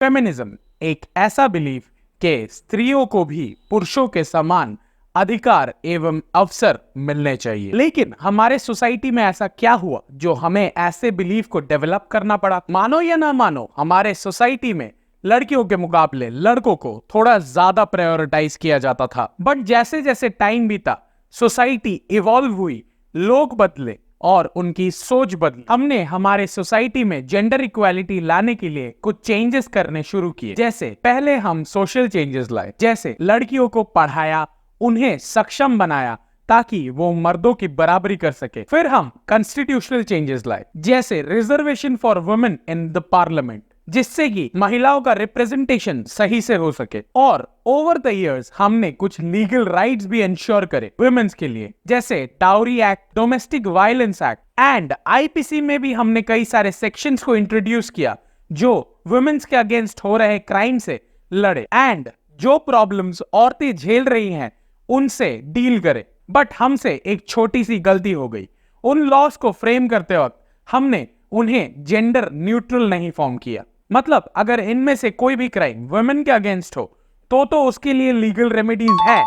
Feminism एक ऐसा belief के स्त्रियों को भी पुरुषों के समान अधिकार एवं अवसर मिलने चाहिए। लेकिन हमारे सोसाइटी में ऐसा क्या हुआ जो हमें ऐसे बिलीफ को डेवलप करना पड़ा? मानो या ना मानो, हमारे सोसाइटी में लड़कियों के मुकाबले लड़कों को थोड़ा ज्यादा प्रायोरिटाइज किया जाता था। बट जैसे जैसे टाइम बीता, सोसाइटी इवॉल्व हुई, लोग बदले और उनकी सोच बदली। हमने हमारे सोसाइटी में जेंडर इक्वालिटी लाने के लिए कुछ चेंजेस करने शुरू किए। जैसे पहले हम सोशल चेंजेस लाए, जैसे लड़कियों को पढ़ाया, उन्हें सक्षम बनाया ताकि वो मर्दों की बराबरी कर सके। फिर हम कॉन्स्टिट्यूशनल चेंजेस लाए, जैसे reservation for women in the parliament, जिससे कि महिलाओं का रिप्रेजेंटेशन सही से हो सके। और ओवर द इयर्स हमने कुछ लीगल राइट्स भी इंश्योर करे वुमेन्स के लिए, जैसे dowry act, domestic violence act and IPC में भी हमने कई सारे सेक्शंस को इंट्रोड्यूस किया जो वुमेन्स के अगेंस्ट हो रहे क्राइम से लड़े एंड जो प्रॉब्लम्स औरतें झेल रही हैं उनसे डील करे। बट हमसे एक छोटी सी गलती हो गई। उन लॉस को फ्रेम करते वक्त हमने उन्हें जेंडर न्यूट्रल नहीं फॉर्म किया। मतलब अगर इनमें से कोई भी क्राइम वुमेन के अगेंस्ट हो तो उसके लिए लीगल रेमेडीज है,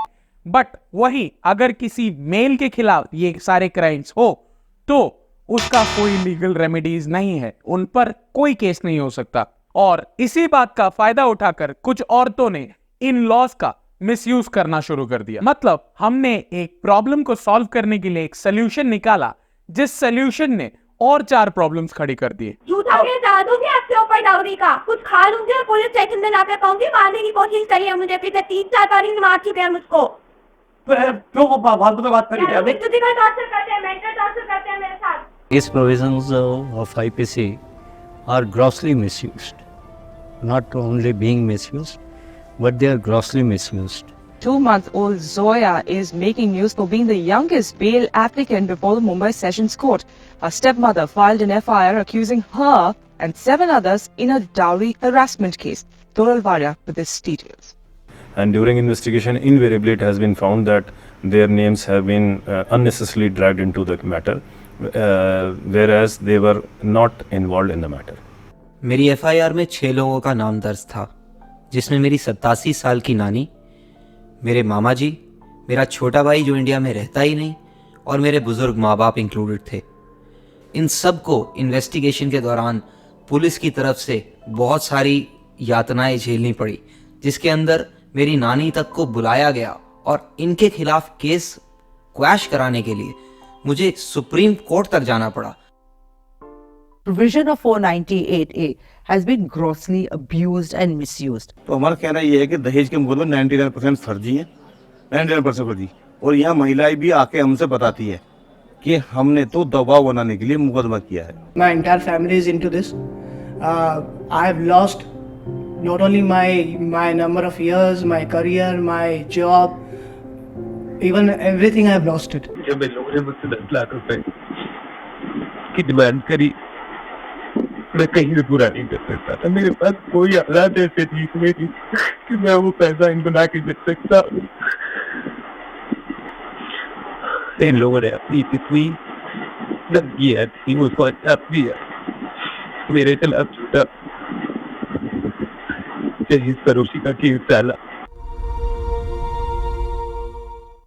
बट वही अगर किसी मेल के खिलाफ ये सारे क्राइम्स हो तो उसका कोई लीगल रेमेडीज नहीं है, उन पर कोई केस नहीं हो सकता। और इसी बात का फायदा उठाकर कुछ औरतों ने इन लॉस का मिसयूज करना शुरू कर दिया। मतलब हमने एक प्रॉब्लम को सॉल्व करने के लिए एक सोल्यूशन निकाला, जिस सोल्यूशन ने और 4 प्रॉब्लम्स खड़ी कर दिए। झूठा केस डाल दूंगी आपके ऊपर डाउरी का, कुछ खा लूंगी और पुलिस स्टेशन में जाकर कहूंगी मारने की कोशिश करी है मुझे, पिछले 3-4 बार ही मार चुके हैं मुझको। क्यों फालतू में बात कर रही है? फिजिकल टॉर्चर करते हैं, मेंटल टॉर्चर करते हैं मेरे साथ। These provisions of IPC are grossly misused. Not only being misused, but they are grossly misused. 2-month-old Zoya is making news for being the youngest bail applicant before the Mumbai Sessions Court. Her stepmother filed an FIR accusing her and 7 others in a dowry harassment case. Toral Varya with his details. And during investigation, invariably it has been found that their names have been unnecessarily dragged into the matter, whereas they were not involved in the matter. मेरी FIR में 6 लोगों का नाम दर्ज था, जिसमें मेरी 87 साल की नानी, मेरे मामा जी, मेरा छोटा भाई जो इंडिया में रहता ही नहीं, और मेरे बुजुर्ग माँ बाप इंक्लूडेड थे। इन सब को इन्वेस्टिगेशन के दौरान पुलिस की तरफ से बहुत सारी यातनाएं झेलनी पड़ी, जिसके अंदर मेरी नानी तक को बुलाया गया और इनके खिलाफ केस क्वैश कराने के लिए मुझे सुप्रीम कोर्ट तक जाना पड़ा। Provision of 498A has been grossly abused and misused. तो हमारा कहना ये है कि दहेज के मुकदमे 99% फर्जी है, 99% फर्जी। और यहाँ महिलाएं भी आके हमसे बताती है कि हमने तो दबाव बनाने के लिए मुकदमा किया है। My entire family is into this. I have lost not only my number of years, my career, my job, even everything. I have lost it. जब इन लोगों ने मुझसे 10 लाख रुपए की डिमांड करी, मैं कहीं भी पूरा नहीं कर सकता था। मेरे पास कोई औलाद ऐसे थी मेरी कि मैं वो पैसा इनको ला के दे सकता हूँ। इन लोगों ने अपनी तिथि रख दिया थी, उसको अच्छा दिया, मेरे खिलाफ छूटा इस पड़ोसी का केस डाला।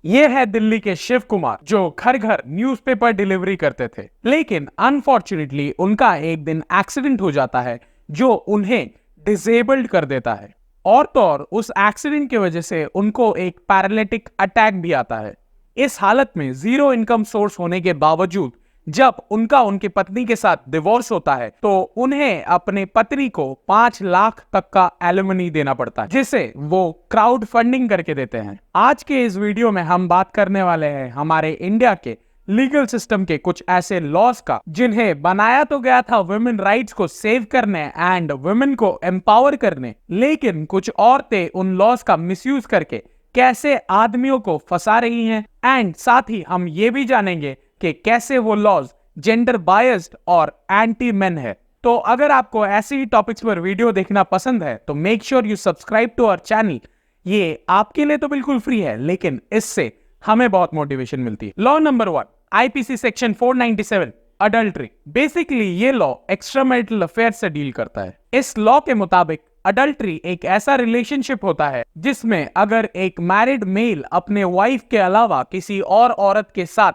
ये है दिल्ली के शिव कुमार, जो घर घर न्यूज़पेपर डिलीवरी करते थे। लेकिन अनफॉर्चुनेटली उनका एक दिन एक्सीडेंट हो जाता है जो उन्हें डिसेबल्ड कर देता है, और तो और उस एक्सीडेंट की वजह से उनको एक पैरालिटिक अटैक भी आता है। इस हालत में 0 इनकम सोर्स होने के बावजूद जब उनकी पत्नी के साथ डिवोर्स होता है तो उन्हें अपने पत्नी को 5 लाख तक का एलिमनी देना पड़ता है, जिसे वो क्राउड फंडिंग करके देते हैं। आज के इस वीडियो में हम बात करने वाले हैं हमारे इंडिया के लीगल सिस्टम के कुछ ऐसे लॉस का, जिन्हें बनाया तो गया था वुमेन राइट्स को सेव करने एंड वुमेन को एम्पावर करने, लेकिन कुछ औरतें उन लॉस का मिसयूज करके कैसे आदमियों को फंसा रही हैं। एंड साथ ही हम ये भी जानेंगे कि कैसे वो लॉज जेंडर बायस्ड और एंटी मेन है। तो अगर आपको ऐसे ही टॉपिक्स पर वीडियो देखना पसंद है तो make sure you subscribe to our channel. ये आपके लिए तो बिल्कुल फ्री है, लेकिन इससे हमें बहुत मोटिवेशन मिलती है। Law number 1, IPC section 497, adultery. Basically ये लॉ एक्स्ट्रामैरिटल अफेयर से डील करता है। इस लॉ के मुताबिक अडल्ट्री एक ऐसा रिलेशनशिप होता है जिसमें अगर एक मैरिड मेल अपने वाइफ के अलावा किसी और औरत के साथ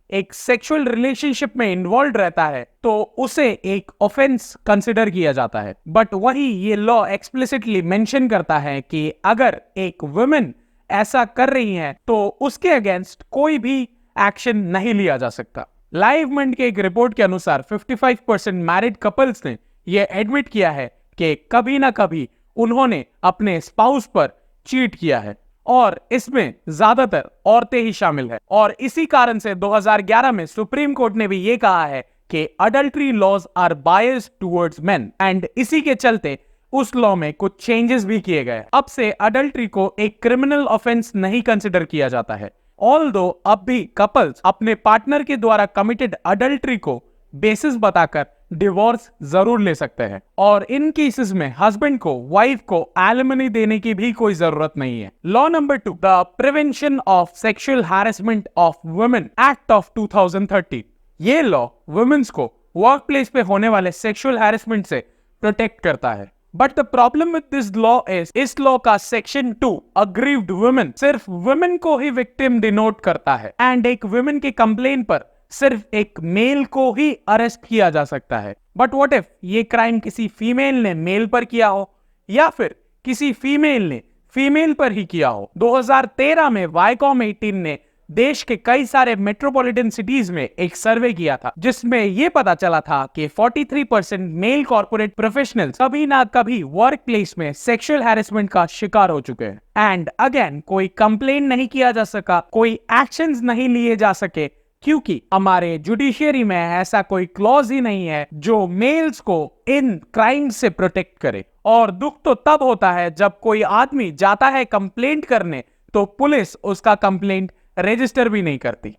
एक सेक्सुअल रिलेशनशिप में इन्वॉल्व रहता है तो उसे एक ऑफेंस कंसिडर किया जाता है। बट वही ये लॉ एक्सप्लिसिटली मेंशन करता है कि अगर एक वुमेन ऐसा कर रही है तो उसके अगेंस्ट कोई भी एक्शन नहीं लिया जा सकता। लाइवमेंट के एक रिपोर्ट के अनुसार 55% मैरिड कपल्स ने यह एडमिट किया है कि कभी ना कभी उन्होंने अपने स्पाउस पर चीट किया है और इसमें ज्यादातर औरतें ही शामिल है। और इसी कारण से 2011 में सुप्रीम कोर्ट ने भी ये कहा है कि adultery laws are biased towards men and इसी के चलते उस लॉ में कुछ चेंजेस भी किए गए। अब से अडल्ट्री को एक क्रिमिनल ऑफेंस नहीं कंसिडर किया जाता है। ऑल्दो अब भी कपल्स अपने पार्टनर के द्वारा कमिटेड अडल्ट्री को बेसिस बताकर डिवोर्स जरूर ले सकते हैं और इन केसेस में हस्बैंड को वाइफ को एलिमनी देने की भी कोई जरूरत नहीं है। Law number 2, the prevention of sexual harassment of women act of 2013। ये लॉ वुमेन्स को वर्क प्लेस पे होने वाले सेक्सुअल हैरेसमेंट से प्रोटेक्ट करता है। But the problem with this law is इस लॉ का सेक्शन 2 अग्रीव्ड वुमेन सिर्फ वुमेन को ही विक्टिम डिनोट करता है एंड एक वुमेन के कंप्लेन पर सिर्फ एक मेल को ही अरेस्ट किया जा सकता है। बट व्हाट इफ ये क्राइम किसी फीमेल ने मेल पर किया हो या फिर किसी फीमेल ने फीमेल पर ही किया हो। 2013 में वाईकॉम 18 ने देश के कई सारे मेट्रोपॉलिटन सिटीज में एक सर्वे किया था जिसमें यह पता चला था कि 43% मेल कॉर्पोरेट प्रोफेशनल्स कभी ना कभी वर्क प्लेस में सेक्सुअल हैरेसमेंट का शिकार हो चुके हैं। एंड अगेन कोई कंप्लेन नहीं किया जा सका, कोई एक्शंस नहीं लिए जा सके क्योंकि हमारे जुडिशियरी में ऐसा कोई क्लॉज ही नहीं है जो मेल्स को इन क्राइम से प्रोटेक्ट करे। और दुख तो तब होता है जब कोई आदमी जाता है कंप्लेंट करने तो पुलिस उसका कंप्लेंट रजिस्टर भी नहीं करती।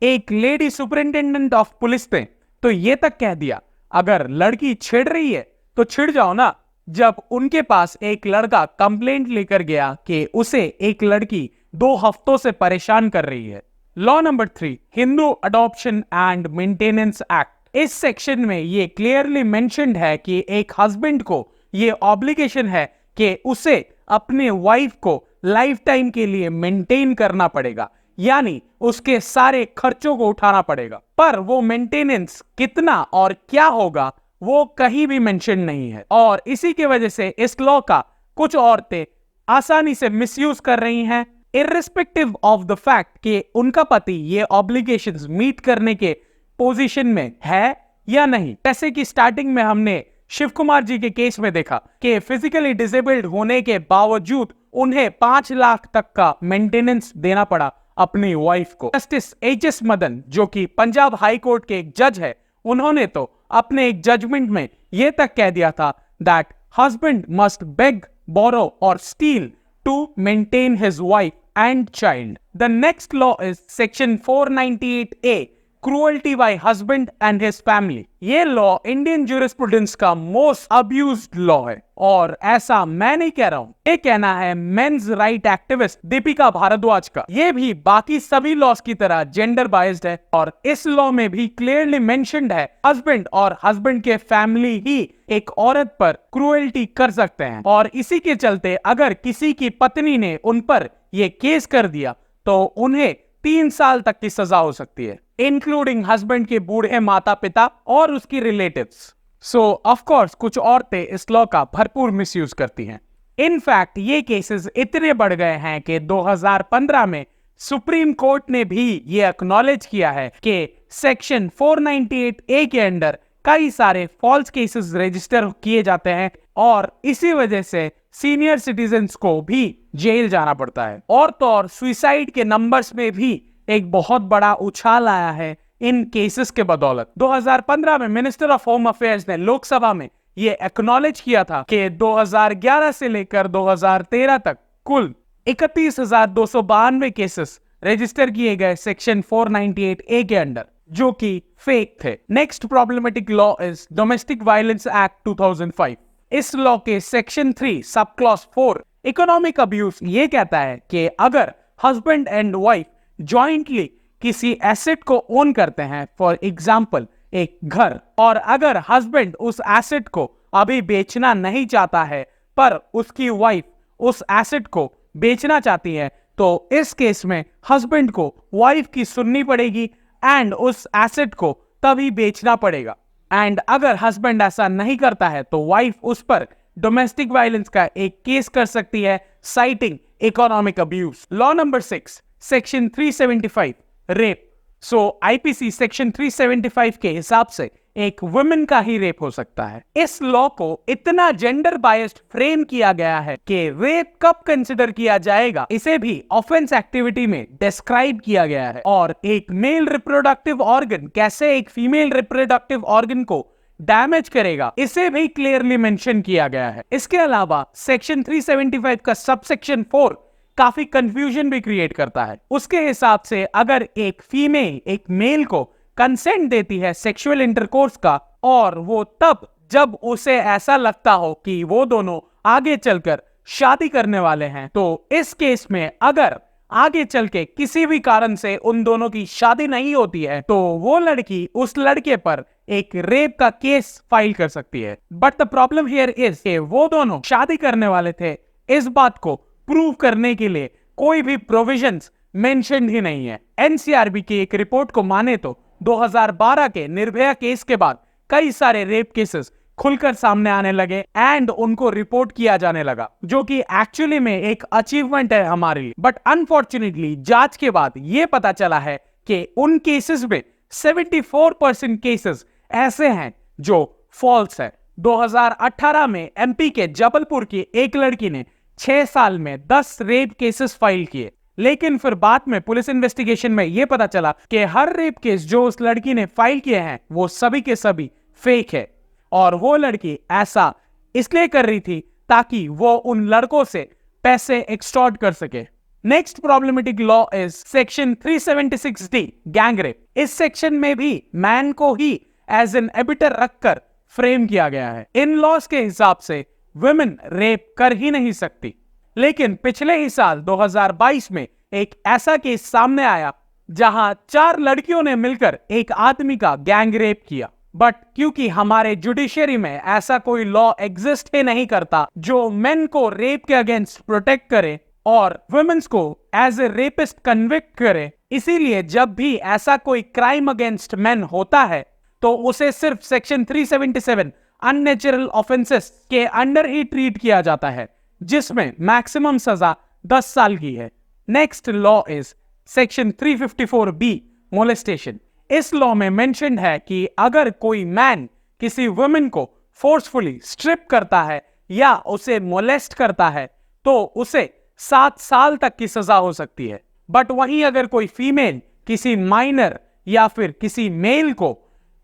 एक लेडी सुपरिंटेंडेंट ऑफ पुलिस ने तो ये तक कह दिया अगर लड़की छिड़ रही है तो छिड़ जाओ ना, जब उनके पास एक लड़का कंप्लेंट लेकर गया कि उसे एक लड़की 2 हफ्तों से परेशान कर रही है। Law number 3, Hindu adoption and maintenance act. इस सेक्शन में ये क्लियरली मेंशन्ड है कि एक हस्बैंड को ये ऑब्लिगेशन है कि उसे अपने वाइफ को लाइफ टाइम के लिए मेंटेन करना पड़ेगा, यानी उसके सारे खर्चों को उठाना पड़ेगा। पर वो मेंटेनेंस कितना और क्या होगा वो कहीं भी मेंशन नहीं है और इसी की वजह से इस लॉ का कुछ औरतें आसानी से मिसयूज कर रही हैं इर्रिस्पेक्टिव ऑफ द फैक्ट कि उनका पति ये ऑब्लिगेशंस मीट करने के पोजीशन में है या नहीं। जैसे कि स्टार्टिंग में हमने शिव कुमार जी के केस में देखा कि फिजिकली डिसेबल्ड होने के बावजूद उन्हें 5 लाख तक का मेंटेनेंस देना पड़ा अपनी वाइफ को। Justice HS. मदन जो कि पंजाब हाई कोर्ट के एक जज है, उन्होंने तो अपने एक जजमेंट में यह तक कह दिया था that husband must beg, borrow और steal to maintain his wife and child. The next law is section 498A, cruelty by husband and his family. ये लॉ इंडियन ज्यूरिस्प्रूडेंस का मोस्ट अब्यूज्ड लॉ है और ऐसा मैं नहीं कह रहा हूं, ये कहना है men's right activist Deepika Bhardwaj का। ये भी बाकी सभी लॉस की तरह जेंडर बाइज्ड है और इस लॉ में भी क्लियरली मेंशन्ड है हस्बैंड और हस्बैंड के फैमिली ही एक औरत पर क्रूएल्टी कर सकते हैं और इसी के चलते अगर किसी की पत्नी ने उन पर ये केस कर दिया तो उन्हें 3 साल तक की सजा हो सकती है, इंक्लूडिंग हस्बैंड के बूढ़े माता पिता और उसकी रिलेटिव्स। सो ऑफ कोर्स कुछ औरतें इस लॉ का भरपूर मिसयूज करती हैं। इनफैक्ट ये केसेस इतने बढ़ गए हैं कि 2015 में सुप्रीम कोर्ट ने भी ये एक्नॉलेज किया है कि सेक्शन 498A के अंडर कई सारे फॉल्स केसेस रजिस्टर किए जाते हैं और इसी वजह से सीनियर सिटीजन्स को भी जेल जाना पड़ता है। और तो और सुसाइड के नंबर्स में भी एक बहुत बड़ा उछाल आया है इन केसेस के बदौलत। 2015 में मिनिस्टर ऑफ होम अफेयर्स ने लोकसभा में ये एक्नॉलेज किया था कि 2011 से लेकर 2013 तक कुल 31,292 केसेस रजिस्टर किए गए सेक्शन 498A के अंडर, जो कि फेक थे। Next problematic law is domestic violence act 2005। इस लॉ के section 3 sub clause 4 economic abuse ये कहता है कि अगर हस्बैंड एंड वाइफ जॉइंटली किसी एसेट को ओन करते हैं, फॉर एग्जाम्पल एक घर, और अगर हस्बैंड उस एसेट को अभी बेचना नहीं चाहता है पर उसकी वाइफ उस एसेट को बेचना चाहती है, तो इस केस में हस्बैंड को वाइफ की सुननी पड़ेगी एंड उस एसेट को तभी बेचना पड़ेगा। एंड अगर हस्बैंड ऐसा नहीं करता है तो वाइफ उस पर डोमेस्टिक वायलेंस का एक केस कर सकती है, citing economic abuse. Law number 6, section 375, rape. So IPC section 375 के हिसाब से एक वुमेन का ही रेप हो सकता है। इस लॉ को इतना जेंडर बायस्ड फ्रेम किया गया है कि रेप कब कंसिडर किया जाएगा इसे भी ऑफेंस एक्टिविटी में डिस्क्राइब किया गया है, और एक मेल रिप्रोडक्टिव ऑर्गन कैसे एक फीमेल रिप्रोडक्टिव ऑर्गन को डैमेज करेगा इसे भी क्लियरली मेंशन किया गया है। इसके अलावा सेक्शन 375 का सबसेक्शन 4 काफी कंफ्यूजन भी क्रिएट करता है। उसके हिसाब से अगर एक फीमेल एक मेल को कंसेंट देती है सेक्सुअल इंटरकोर्स का, और वो तब जब उसे ऐसा लगता हो कि वो दोनों आगे चलकर शादी करने वाले हैं, तो इस केस में अगर आगे चल के किसी भी कारण से उन दोनों की शादी नहीं होती है तो वो लड़की उस लड़के पर एक रेप का केस फाइल कर सकती है। But the problem here is कि वो दोनों शादी करने वाले थे, इस बात को प्रूव करने के लिए कोई भी प्रोविजंस मेंशन ही नहीं है। एनसीआरबी की एक रिपोर्ट को माने तो 2012 के निर्भया केस के बाद कई सारे रेप केसेस खुलकर सामने आने लगे एंड उनको रिपोर्ट किया जाने लगा, जो कि एक्चुअली में एक अचीवमेंट है हमारे लिए। बट अनफॉर्चुनेटली जांच के बाद यह पता चला है कि उन केसेस में 74% केसेस ऐसे हैं जो फॉल्स है। 2018 में एमपी के जबलपुर की एक लड़की ने 6 साल में 10 रेप केसेस फाइल किए, लेकिन फिर बाद में पुलिस इन्वेस्टिगेशन में यह पता चला कि हर रेप केस जो उस लड़की ने फाइल किए हैं वो सभी के सभी फेक है, और वो लड़की ऐसा इसलिए कर रही थी ताकि वो उन लड़कों से पैसे एक्सटॉर्ट कर सके। Next problematic law is section 376D, gang rape. इस सेक्शन में भी मैन को ही एज एन एबिटर रखकर फ्रेम किया गया है। इन लॉज के हिसाब से वुमेन रेप कर ही नहीं सकती, लेकिन पिछले ही साल 2022 में एक ऐसा केस सामने आया जहां 4 लड़कियों ने मिलकर एक आदमी का गैंग रेप किया। बट क्योंकि हमारे जुडिशरी में ऐसा कोई लॉ एग्जिस्ट ही नहीं करता जो मेन को रेप के अगेंस्ट प्रोटेक्ट करे और वुमेन्स को एज ए रेपिस्ट कन्विक्ट करे, इसीलिए जब भी ऐसा कोई क्राइम अगेंस्ट मेन होता है तो उसे सिर्फ सेक्शन 377 अननेचुरल ऑफेंसेस के अंडर ही ट्रीट किया जाता है, जिसमें मैक्सिमम सजा 10 साल की है। Next law is section 354B, molestation. इस लॉ में मेंशन है कि अगर कोई मैन किसी वुमेन को फोर्सफुली स्ट्रिप करता है या उसे मोलेस्ट करता है तो उसे 7 साल तक की सजा हो सकती है। बट वहीं अगर कोई फीमेल किसी माइनर या फिर किसी मेल को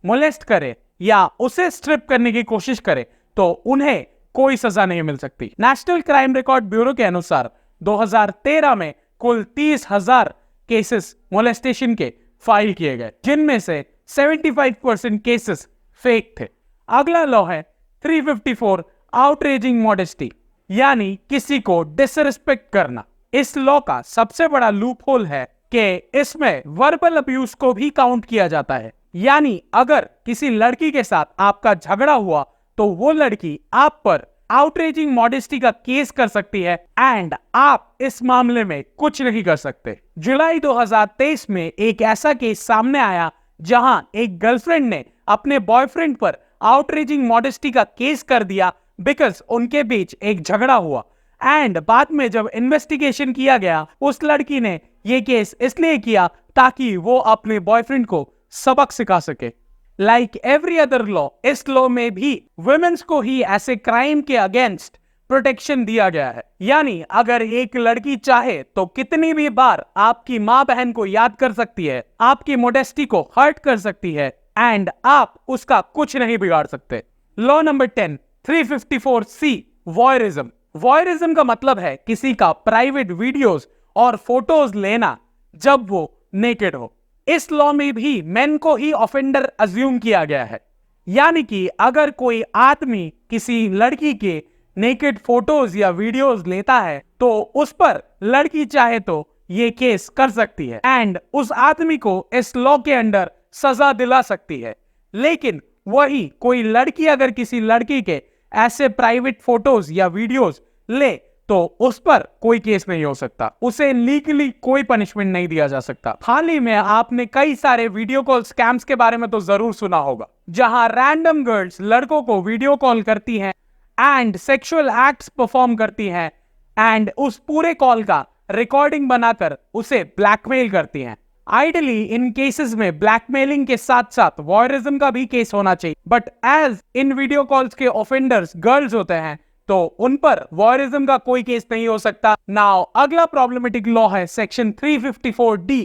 मोलेस्ट करे या उसे स्ट्रिप करने की कोशिश करे तो उन्हें कोई सजा नहीं मिल सकती। नेशनल क्राइम रिकॉर्ड ब्यूरो के अनुसार 2013 में कुल 30,000 केसेस मोलेस्टेशन के फाइल किए गए, जिनमें से 75% केसेस फेक थे। अगला लॉ है 354, आउटरेजिंग मॉडेस्टी, यानी किसी को डिसरिस्पेक्ट करना। इस लॉ का सबसे बड़ा लूप होल है कि इसमें वर्बल अब्यूज को भी काउंट किया जाता है, यानी अगर किसी लड़की के साथ आपका झगड़ा हुआ तो वो लड़की आप पर आउटरेजिंग मॉडेस्टी का केस कर सकती है एंड आप इस मामले में कुछ नहीं कर सकते। जुलाई 2023 में एक ऐसा केस सामने आया जहां एक गर्लफ्रेंड ने अपने बॉयफ्रेंड पर आउटरेजिंग मॉडेस्टी का केस कर दिया बिकॉज उनके बीच एक झगड़ा हुआ, एंड बाद में जब इन्वेस्टिगेशन किया गया उस लड़की ने यह केस इसलिए किया ताकि वो अपने बॉयफ्रेंड को सबक सिखा सके। लाइक एवरी अदर लॉ, इस लॉ में भी वुमेन्स को ही ऐसे क्राइम के अगेंस्ट प्रोटेक्शन दिया गया है, यानी अगर एक लड़की चाहे तो कितनी भी बार आपकी माँ बहन को याद कर सकती है, आपकी मोडेस्टी को हर्ट कर सकती है एंड आप उसका कुछ नहीं बिगाड़ सकते। Law number 10, 354C, voyeurism. Voyeurism का मतलब है किसी का प्राइवेट वीडियोस और फोटोज लेना जब वो नेकेड हो। इस लॉ में भी मेन को ही ऑफेंडर अज्यूम किया गया है, यानी कि अगर कोई आदमी किसी लड़की के नेकेड फोटोज या वीडियोस लेता है तो उस पर लड़की चाहे तो ये केस कर सकती है एंड उस आदमी को इस लॉ के अंडर सजा दिला सकती है। लेकिन वही कोई लड़की अगर किसी लड़की के ऐसे प्राइवेट फोटोज या वीडियोस ले तो उस पर कोई केस नहीं हो सकता, उसे लीगली कोई पनिशमेंट नहीं दिया जा सकता। हाल ही में आपने कई सारे वीडियो कॉल स्कैम्स के बारे में तो जरूर सुना होगा, जहां रैंडम गर्ल्स लड़कों को वीडियो कॉल करती हैं एंड सेक्सुअल एक्ट्स परफॉर्म करती हैं एंड उस पूरे कॉल का रिकॉर्डिंग बनाकर उसे ब्लैकमेल करती हैं। आइडली इन केसेस में ब्लैकमेलिंग के साथ साथ वॉयरिज्म का भी केस होना चाहिए, but as in video calls के ऑफेंडर्स गर्ल्स होते हैं तो उन पर वॉयरिज्म का कोई केस नहीं हो सकता। नाउ अगला प्रॉब्लमेटिक लॉ है सेक्शन 354D,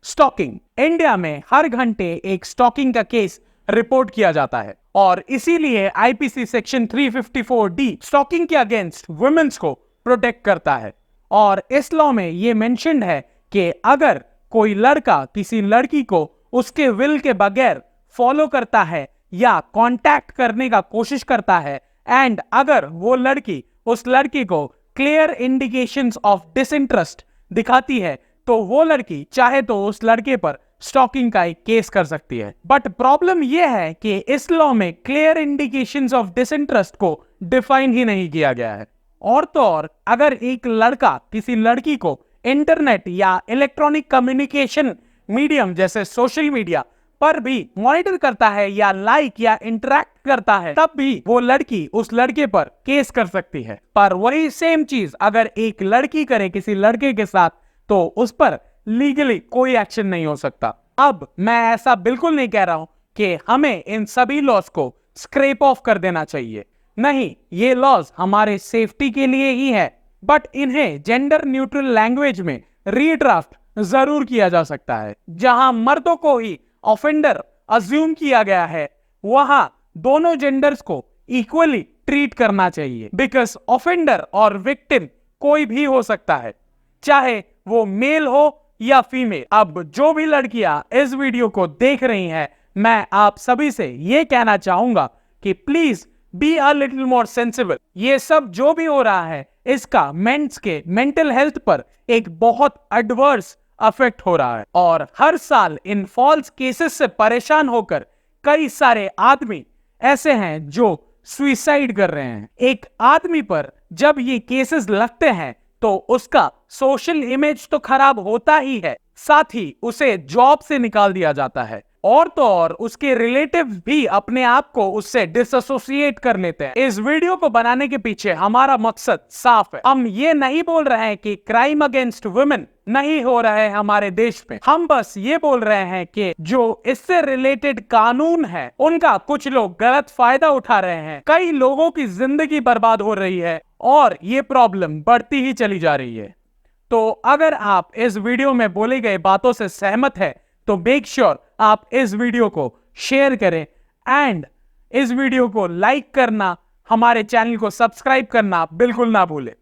स्टॉकिंग। इंडिया में हर घंटे एक स्टॉकिंग का केस रिपोर्ट किया जाता है और इसीलिए आईपीसी सेक्शन 354D स्टॉकिंग के अगेंस्ट वुमेन्स को प्रोटेक्ट करता है। और इस लॉ में ये मेंशन्ड है कि अगर कोई लड़का किसी लड़की को उसके विल के बगैर फॉलो करता है या कांटेक्ट करने का कोशिश करता है एंड अगर वो लड़की उस लड़की को क्लियर इंडिकेशंस ऑफ डिसइंटरेस्ट दिखाती है तो वो लड़की चाहे तो उस लड़के पर स्टॉकिंग का एक केस कर सकती है। बट प्रॉब्लम यह है कि इस लॉ में क्लियर इंडिकेशंस ऑफ डिसइंटरेस्ट को डिफाइन ही नहीं किया गया है। और तो और अगर एक लड़का किसी लड़की को इंटरनेट या इलेक्ट्रॉनिक कम्युनिकेशन मीडियम जैसे सोशल मीडिया पर भी मॉनिटर करता है या लाइक या इंटरेक्ट करता है, तब भी वो लड़की उस लड़के पर केस कर सकती है। पर वही सेम चीज अगर एक लड़की करे किसी लड़के के साथ तो उस पर लीगली कोई एक्शन नहीं हो सकता। अब मैं ऐसा बिल्कुल नहीं कह रहा हूं कि हमें इन सभी लॉज को स्क्रैप ऑफ कर देना चाहिए, नहीं, ये लॉज हमारे सेफ्टी के लिए ही है, बट इन्हें जेंडर न्यूट्रल लैंग्वेज में रीड्राफ्ट जरूर किया जा सकता है। जहां मर्दों को ही ऑफेंडर अज्यूम किया गया है वहां दोनों जेंडर्स को इक्वली ट्रीट करना चाहिए, बिकॉज ऑफेंडर और विक्टिम कोई भी हो सकता है, चाहे वो मेल हो या फीमेल। अब जो भी लड़कियां इस वीडियो को देख रही हैं, मैं आप सभी से ये कहना चाहूंगा कि please be a little more sensible. ये सब जो भी हो रहा है इसका मेंस के मेंटल हेल्थ पर एक बहुत एडवर्स अफेक्ट हो रहा है और हर साल इन फॉल्स केसेस से परेशान होकर कई सारे आदमी ऐसे हैं जो सुइसाइड कर रहे हैं। एक आदमी पर जब ये केसेस लगते हैं तो उसका सोशल इमेज तो खराब होता ही है, साथ ही उसे जॉब से निकाल दिया जाता है और तो और उसके रिलेटिव्स भी अपने आप को उससे डिसएसोसिएट कर लेते हैं। इस वीडियो को बनाने के पीछे हमारा मकसद साफ है। हम ये नहीं बोल रहे हैं कि क्राइम अगेंस्ट वुमेन नहीं हो रहा है हमारे देश में, हम बस ये बोल रहे हैं कि जो इससे रिलेटेड कानून है उनका कुछ लोग गलत फायदा उठा रहे हैं, कई लोगों की जिंदगी बर्बाद हो रही है और ये प्रॉब्लम बढ़ती ही चली जा रही है। तो अगर आप इस वीडियो में बोले गए बातों से सहमत है तो मेक श्योर आप इस वीडियो को शेयर करें एंड इस वीडियो को लाइक करना, हमारे चैनल को सब्सक्राइब करना बिल्कुल ना भूलें।